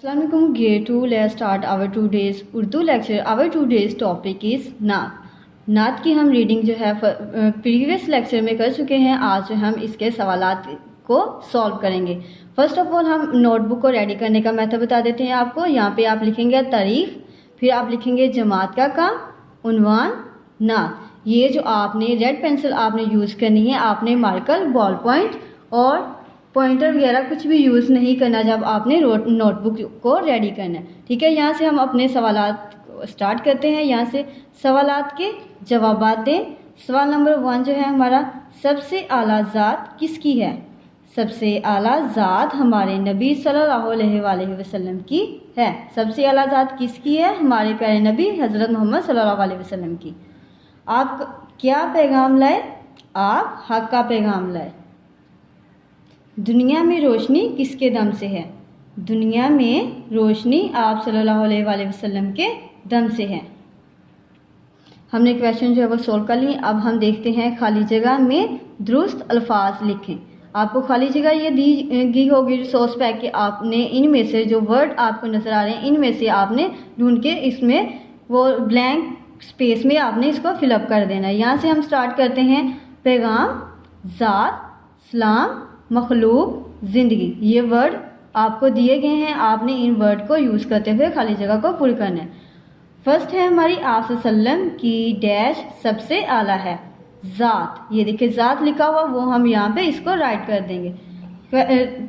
Assalamu alaikum, grade 2. Let's start our today's Urdu lecture. Our today's topic is नात. नात की हम reading जो है प्रीवियस लेक्चर में कर चुके हैं. आज हम इसके सवालात को सॉल्व करेंगे. फर्स्ट ऑफ ऑल हम नोटबुक को रेडी करने का मेथड बता देते हैं आपको. यहाँ पे आप लिखेंगे तारीख, फिर आप लिखेंगे जमात का काम, उन्वान, नात. ये जो आपने रेड पेंसिल आपने यूज़ करनी है. आपने मार्कर, बॉल पॉइंट और पॉइंटर वगैरह कुछ भी यूज़ नहीं करना जब आपने नोटबुक को रेडी करना है. ठीक है, यहाँ से हम अपने सवालात स्टार्ट करते हैं. यहाँ से सवालात के जवाबात दें. सवाल नंबर 1 जो है हमारा, सबसे आला ज़ात किसकी है? सबसे आला ज़ात हमारे नबी सल्लल्लाहु अलैहि वसल्लम की है. सबसे आला ज़ात किसकी है? हमारे प्यारे नबी हज़रत मोहम्मद सल्लल्लाहु अलैहि वसल्लम की. आप क्या पैगाम लाए? आप हक का पैगाम लाए. दुनिया में रोशनी किसके दम से है? दुनिया में रोशनी आप सल्लल्लाहु अलैहि वसल्लम के दम से है. हमने क्वेश्चन जो है वो सोल्व कर लिए. अब हम देखते हैं खाली जगह में दुरुस्त अल्फाज लिखें. आपको खाली जगह ये दी होगी रिसोर्स पैक के. आपने इनमें से जो वर्ड आपको नज़र आ रहे हैं इनमें से आपने ढूंढ के इसमें वो ब्लैंक स्पेस में आपने इसको फिलअप कर देना है. यहाँ से हम स्टार्ट करते हैं. पैगाम, ज़ात, सलाम, मखलूक, ज़िंदगी. ये वर्ड आपको दिए गए हैं. आपने इन वर्ड को यूज़ करते हुए खाली जगह को पूरी करना है. फर्स्ट है हमारी आप सल्लम की डैश सबसे आला है. ज़ात, ये देखिए ज़ात लिखा हुआ, वो हम यहाँ पे इसको राइट कर देंगे.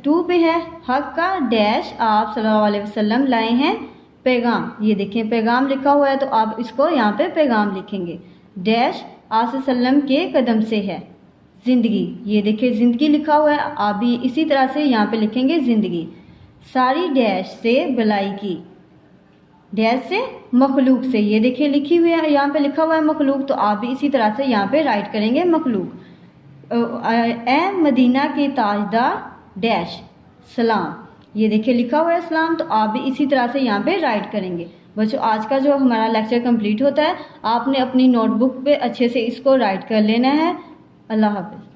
2 पे है हक का डैश आप सल्लल्लाहु अलैहि वसल्लम लाए हैं पैगाम. ये देखिए पैगाम लिखा हुआ है तो आप इसको यहाँ पे पैगाम लिखेंगे. डैश आप सल्लम के कदम से है. ज़िंदगी, ये देखिए ज़िंदगी लिखा हुआ है, आप भी इसी तरह से यहाँ पे लिखेंगे ज़िंदगी. सारी डैश से भलाई की. डैश से मखलूक से, ये देखिए लिखी हुई है, यहाँ पे लिखा हुआ है मखलूक, तो आप भी इसी तरह से यहाँ पे राइट करेंगे मखलूक. ए मदीना के ताजदार डैश सलाम. ये देखिए लिखा हुआ है सलाम, तो आप भी इसी तरह से यहाँ पे राइट करेंगे. बच्चों, आज का जो हमारा लेक्चर कंप्लीट होता है, आपने अपनी नोटबुक पे अच्छे से इसको राइट कर लेना है. अल्लाह हाफ़िज़.